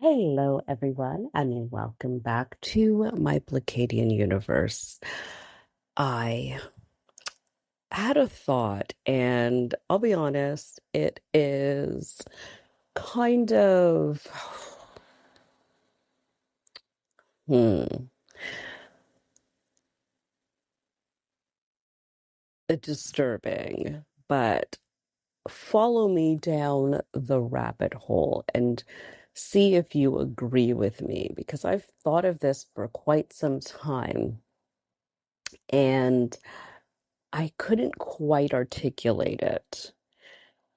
Hello, everyone, and welcome back to my Blacadian universe. I had a thought, and I'll be honest, it is kind of hmm, disturbing, but follow me down the rabbit hole and see if you agree with me, because I've thought of this for quite some time, and I couldn't quite articulate it.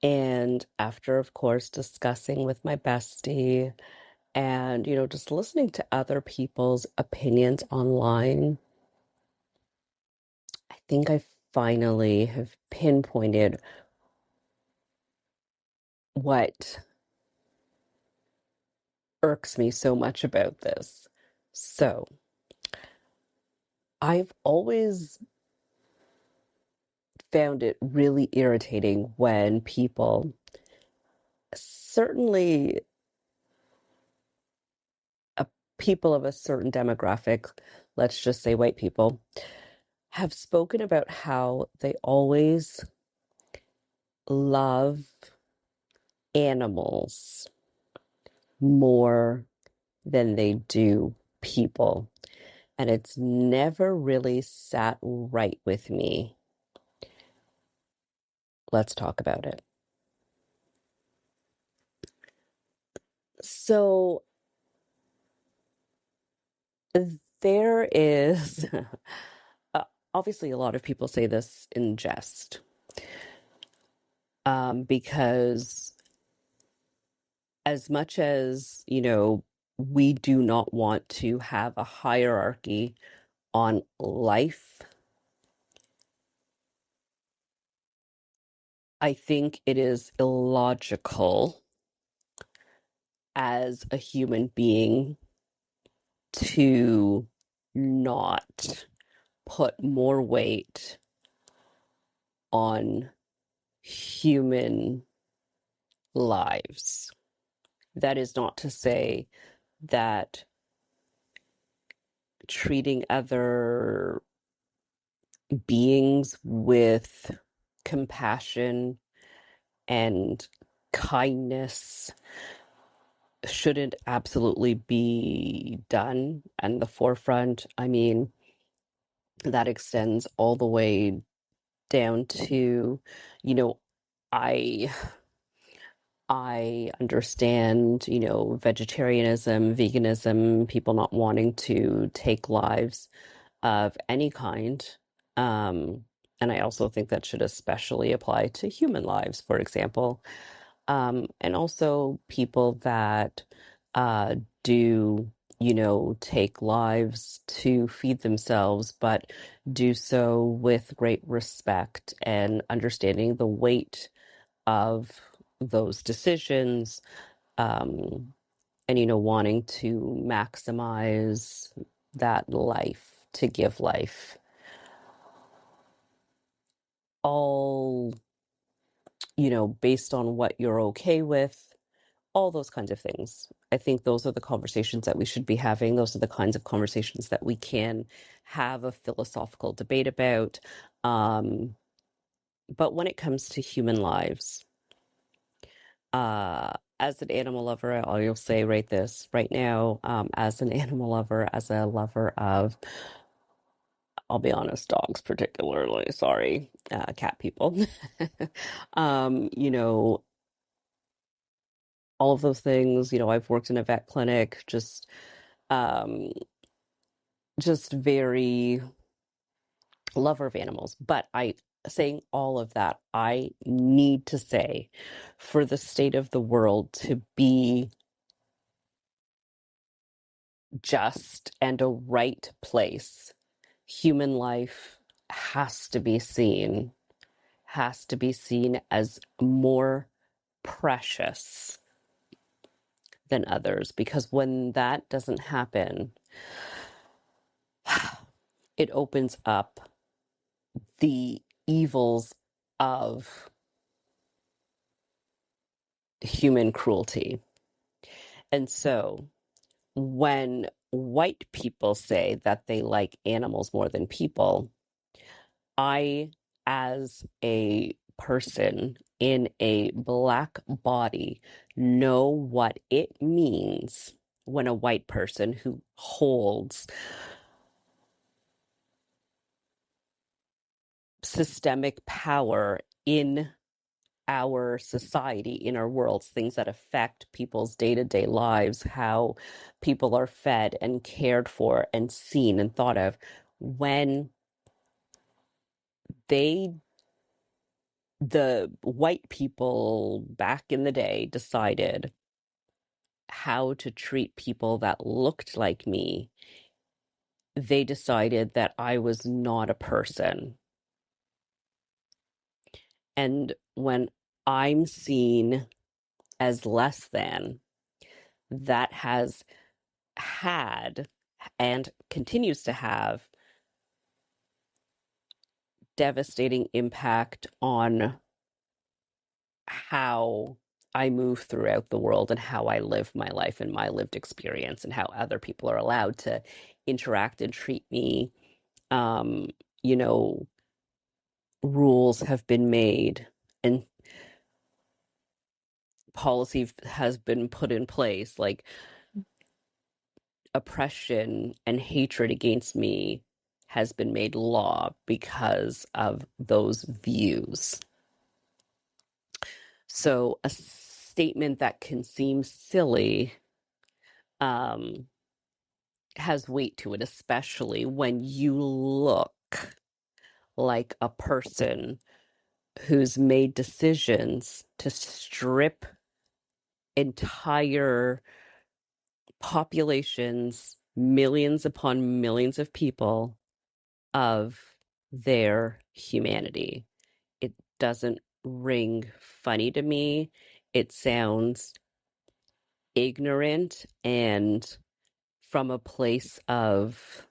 And after, of course, discussing with my bestie and, just listening to other people's opinions online, I think I finally have pinpointed what irks me so much about this. So, I've always found it really irritating when people, certainly people of a certain demographic, let's just say white people, have spoken about how they always love animals more than they do people. And it's never really sat right with me. Let's talk about it. So there is, obviously, a lot of people say this in jest, because as much as, we do not want to have a hierarchy on life, I think it is illogical as a human being to not put more weight on human lives. That is not to say that treating other beings with compassion and kindness shouldn't absolutely be done and the forefront. I mean, that extends all the way down to, you know, I I understand, vegetarianism, veganism, people not wanting to take lives of any kind. Um, and I also think that should especially apply to human lives, for example. And also people that do, take lives to feed themselves, but do so with great respect and understanding the weight of those decisions, um, and, wanting to maximize that life, to give life. All, based on what you're okay with, all those kinds of things. I think those are the conversations that we should be having. Those are the kinds of conversations that we can have a philosophical debate about. But when it comes to human lives, as an animal lover, I'll say right now, as an animal lover, as a lover of, I'll be honest, dogs particularly, sorry, cat people, um, you know, all of those things, I've worked in a vet clinic, um, just very lover of animals. But saying all of that, I need to say, for the state of the world to be just and a right place, human life has to be seen as more precious than others, because when that doesn't happen, it opens up the evils of human cruelty. And so when white people say that they like animals more than people, I, as a person in a Black body, know what it means when a white person who holds systemic power in our society, in our worlds, things that affect people's day-to-day lives, how people are fed and cared for and seen and thought of, when they the white people back in the day decided how to treat people that looked like me, they decided that I was not a person. And when I'm seen as less than, that has had and continues to have devastating impact on how I move throughout the world and how I live my life and my lived experience and how other people are allowed to interact and treat me. Um, you know, rules have been made and policy has been put in place, like oppression and hatred against me has been made law because of those views. So a statement that can seem silly um, has weight to it, especially when you look like a person who's made decisions to strip entire populations, millions upon millions of people, of their humanity. It doesn't ring funny to me. It sounds ignorant and from a place of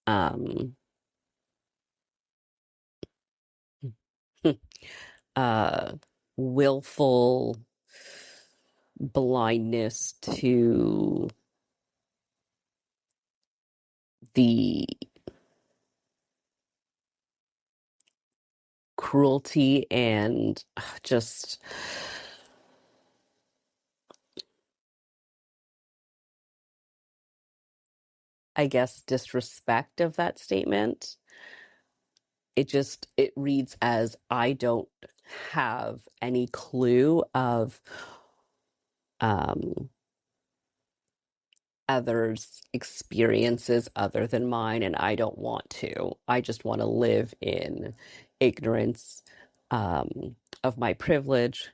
um uh willful blindness to the cruelty and just, I guess, disrespect of that statement. It reads as I don't have any clue of um others' experiences other than mine, and I don't want to. I just want to live in ignorance of my privilege,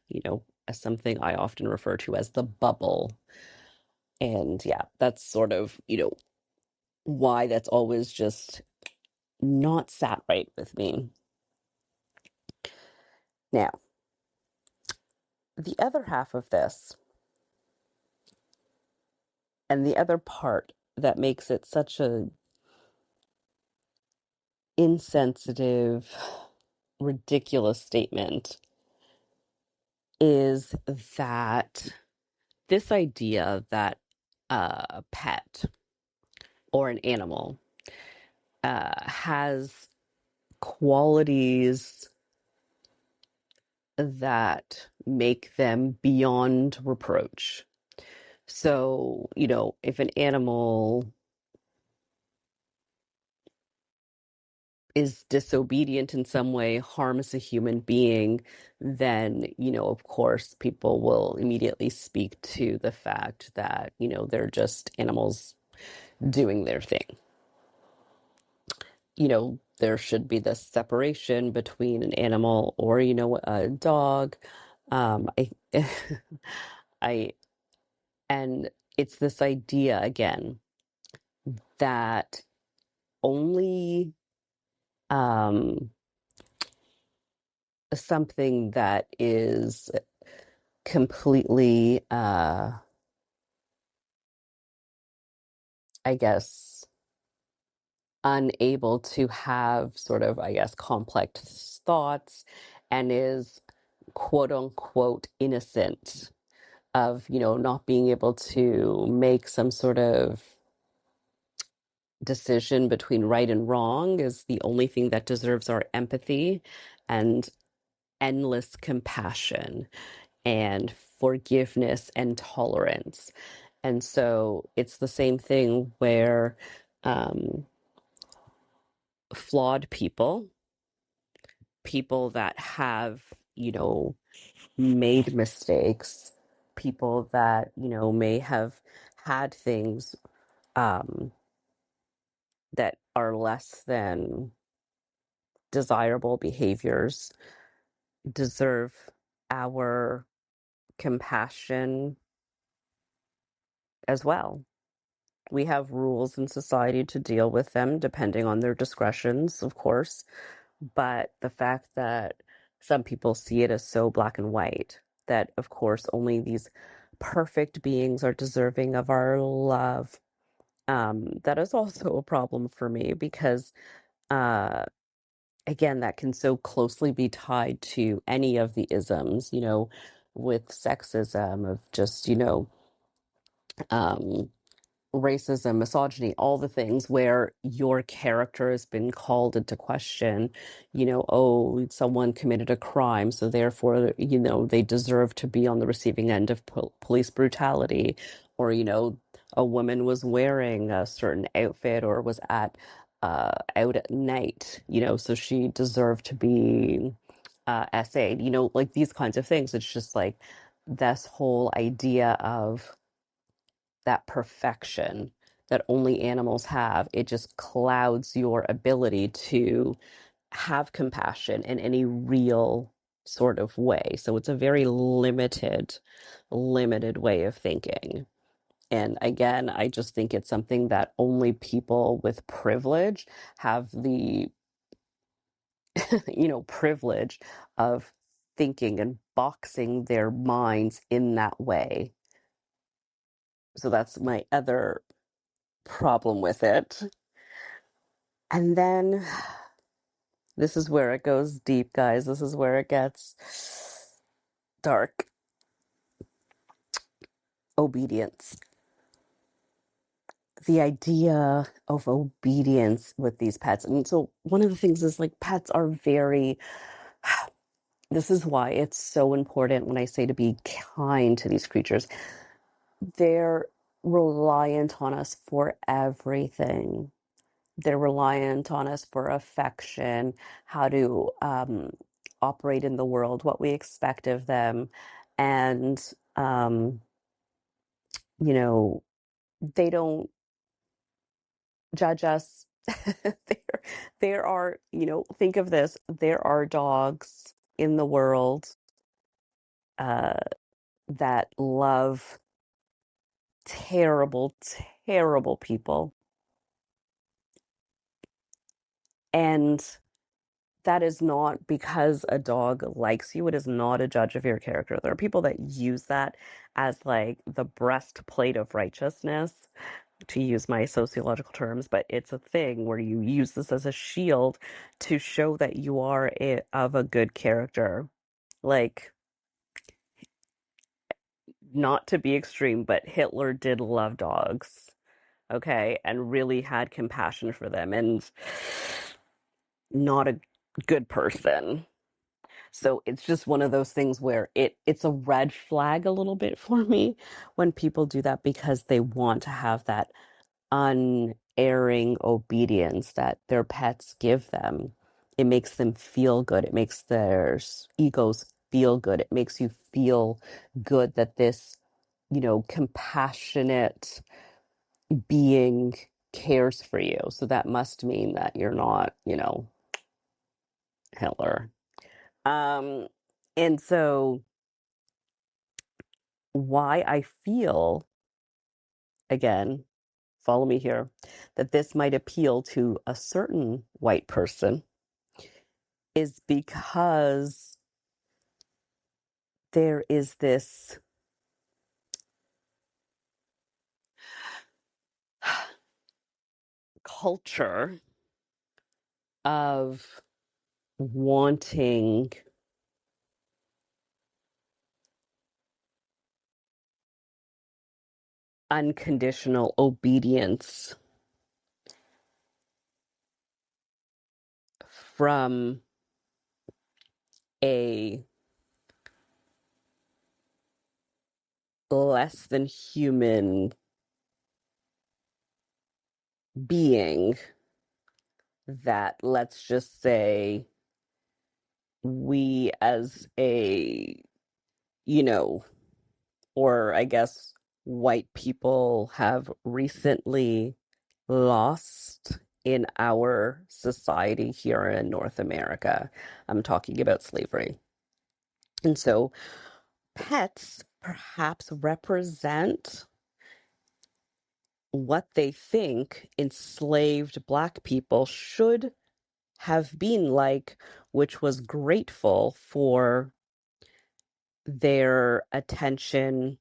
as something I often refer to as the bubble. And yeah, that's sort of, why that's always just not sat right with me. Now, the other half of this, and the other part that makes it such a insensitive, ridiculous statement, is that this idea that a pet or an animal has qualities that make them beyond reproach. So, if an animal is disobedient in some way, harms a human being, then, of course, people will immediately speak to the fact that, they're just animals doing their thing. There should be this separation between an animal or, a dog. I, I, and it's this idea again that only um, something that is completely, I guess, unable to have sort of, I guess, complex thoughts and is quote unquote innocent of, not being able to make some sort of decision between right and wrong is the only thing that deserves our empathy and endless compassion and forgiveness and tolerance. And so it's the same thing where um, flawed people that have, made mistakes, people that, may have had things um, that are less than desirable behaviors deserve our compassion as well. We have rules in society to deal with them depending on their discretions, of course. But the fact that some people see it as so black and white, that of course only these perfect beings are deserving of our love, that is also a problem for me because, uh, again, that can so closely be tied to any of the isms, with sexism, of just, um, racism, misogyny, all the things where your character has been called into question, oh, someone committed a crime, so therefore, they deserve to be on the receiving end of police brutality, or, a woman was wearing a certain outfit or was out at night, so she deserved to be essayed, like these kinds of things. It's just like this whole idea of that perfection that only animals have, it just clouds your ability to have compassion in any real sort of way. So it's a very limited way of thinking. And again, I just think it's something that only people with privilege have the, privilege of thinking and boxing their minds in that way. So that's my other problem with it. And then this is where it goes deep, guys. This is where it gets dark. Obedience. The idea of obedience with these pets. And so one of the things is like pets are very, this is why it's so important when I say to be kind to these creatures. They're reliant on us for everything. They're reliant on us for affection, how to operate in the world, what we expect of them. And, um, you know, they don't judge us. there, there are, think of this, there are dogs in the world uh, that love terrible, terrible people. And that is not because a dog likes you. It is not a judge of your character. There are people that use that as like the breastplate of righteousness, to use my sociological terms, but it's a thing where you use this as a shield to show that you are of a good character. Like, not to be extreme, but Hitler did love dogs, okay, and really had compassion for them, and not a good person. So it's just one of those things where it's a red flag a little bit for me when people do that because they want to have that unerring obedience that their pets give them. It makes them feel good. It makes their egos feel good. It makes you feel good that this, compassionate being cares for you. So that must mean that you're not, Hitler. Um, and so why I feel, again, follow me here, that this might appeal to a certain white person is because there is this culture of wanting unconditional obedience from a less than human being that, let's just say, we as a, you know, or I guess white people have recently lost in our society here in North America. I'm talking about slavery. And so pets perhaps represent what they think enslaved Black people should have been like, which was grateful for their attention,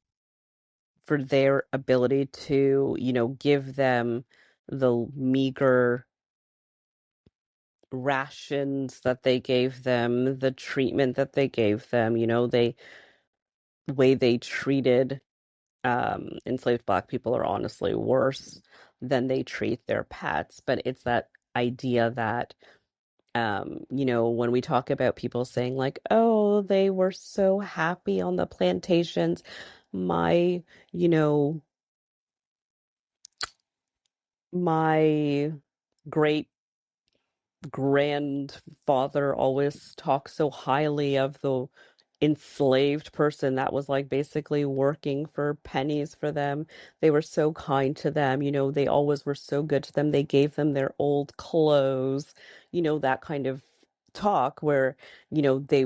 for their ability to, give them the meager rations that they gave them, the treatment that they gave them, the way they treated enslaved Black people are honestly worse than they treat their pets. But it's that idea that, when we talk about people saying like, oh, they were so happy on the plantations, my, you know, my great grandfather always talked so highly of the enslaved person that was like basically working for pennies for them. They were so kind to them, they always were so good to them. They gave them their old clothes, that kind of talk where, they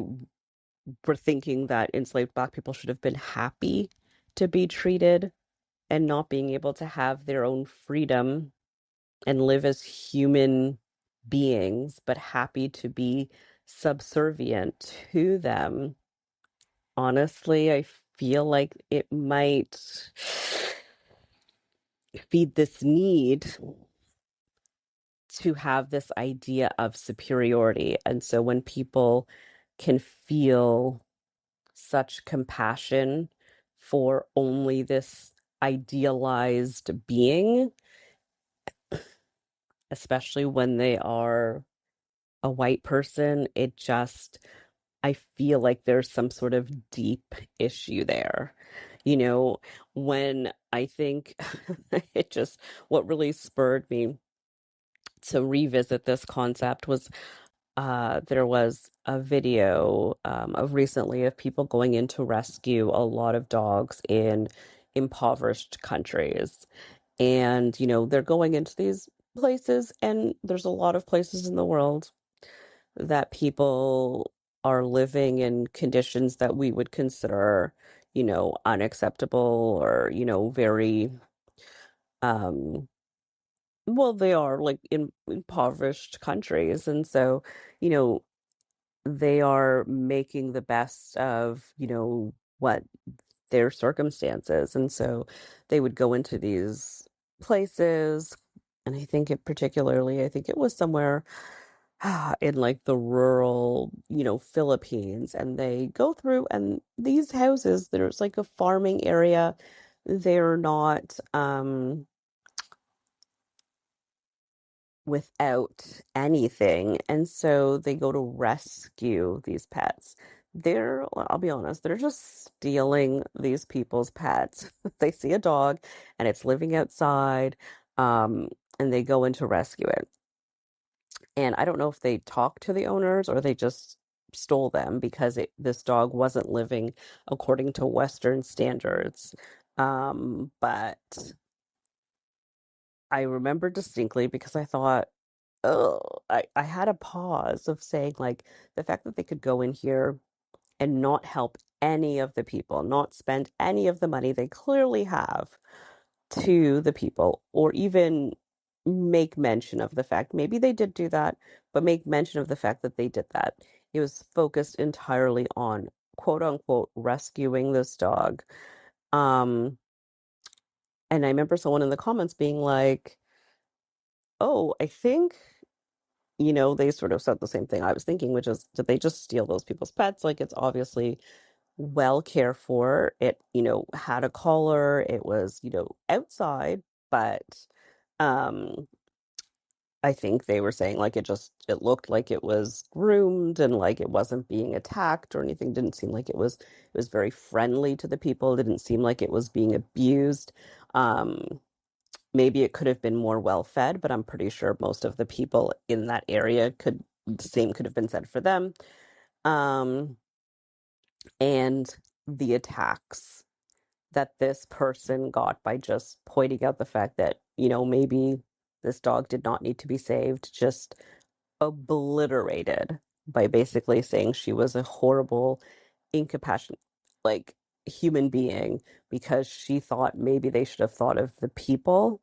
were thinking that enslaved Black people should have been happy to be treated and not being able to have their own freedom and live as human beings, but happy to be subservient to them. Honestly, I feel like it might feed this need to have this idea of superiority. And so when people can feel such compassion for only this idealized being, especially when they are a white person, I feel like there's some sort of deep issue there. When I think what really spurred me to revisit this concept was there was a video of recently of people going in to rescue a lot of dogs in impoverished countries. And, they're going into these places, and there's a lot of places in the world that people are living in conditions that we would consider, unacceptable or, very, um, well, they are like in impoverished countries. And so, you know, they are making the best of, what their circumstances. And so they would go into these places. And I think it was somewhere in like the rural, Philippines. And they go through, and these houses, there's like a farming area. They're not without anything. And so they go to rescue these pets. I'll be honest, they're just stealing these people's pets. They see a dog and it's living outside, um, and they go in to rescue it. And I don't know if they talked to the owners or they just stole them because this dog wasn't living according to Western standards. But I remember distinctly because I thought, oh, I had a pause of saying, like, the fact that they could go in here and not help any of the people, not spend any of the money they clearly have to the people, or even make mention of the fact, maybe they did do that, but make mention of the fact that they did that. It was focused entirely on quote unquote rescuing this dog. Um, and I remember someone in the comments being like, oh, I think, they sort of said the same thing I was thinking, which is, did they just steal those people's pets? Like, it's obviously well cared for. It, had a collar. It was, outside, but um I think they were saying like it looked like it was groomed and like it wasn't being attacked or anything. Didn't seem like it was very friendly to the people. It didn't seem like it was being abused. Um Maybe it could have been more well fed, but I'm pretty sure most of the people in that area the same could have been said for them. Um and the attacks that this person got by just pointing out the fact that, maybe this dog did not need to be saved, just obliterated by basically saying she was a horrible, incompassionate, like, human being because she thought maybe they should have thought of the people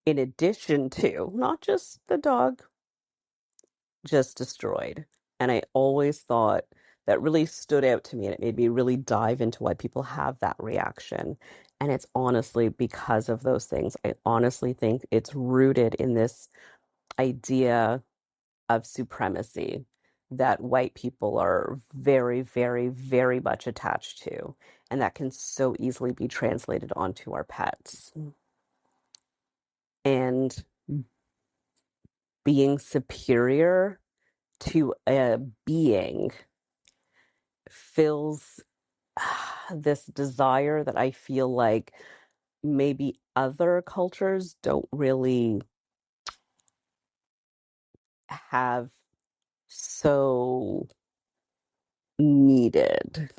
in addition to not just the dog just destroyed. And I always thought that really stood out to me, and it made me really dive into why people have that reaction. And it's honestly because of those things. I honestly think it's rooted in this idea of supremacy that white people are very, very, very much attached to. And that can so easily be translated onto our pets. And being superior to a being fills this desire that I feel like maybe other cultures don't really have so needed.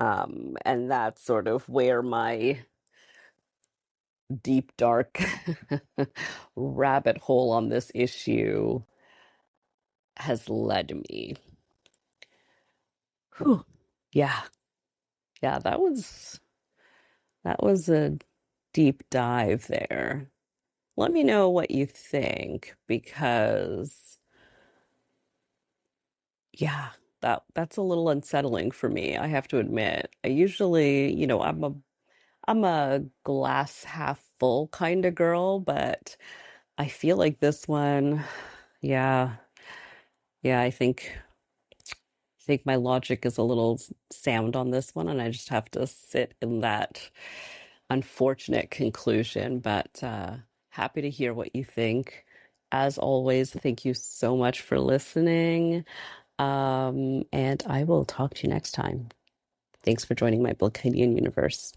And that's sort of where my deep, dark rabbit hole on this issue has led me. Whew. Yeah, yeah, that was a deep dive there. Let me know what you think because yeah, that's a little unsettling for me, I have to admit. I usually, I'm a glass half full kind of girl, but I feel like this one, yeah, yeah, I think my logic is a little sound on this one, and I just have to sit in that unfortunate conclusion. But happy to hear what you think. As always, thank you so much for listening. And I will talk to you next time. Thanks for joining my Blacadian universe.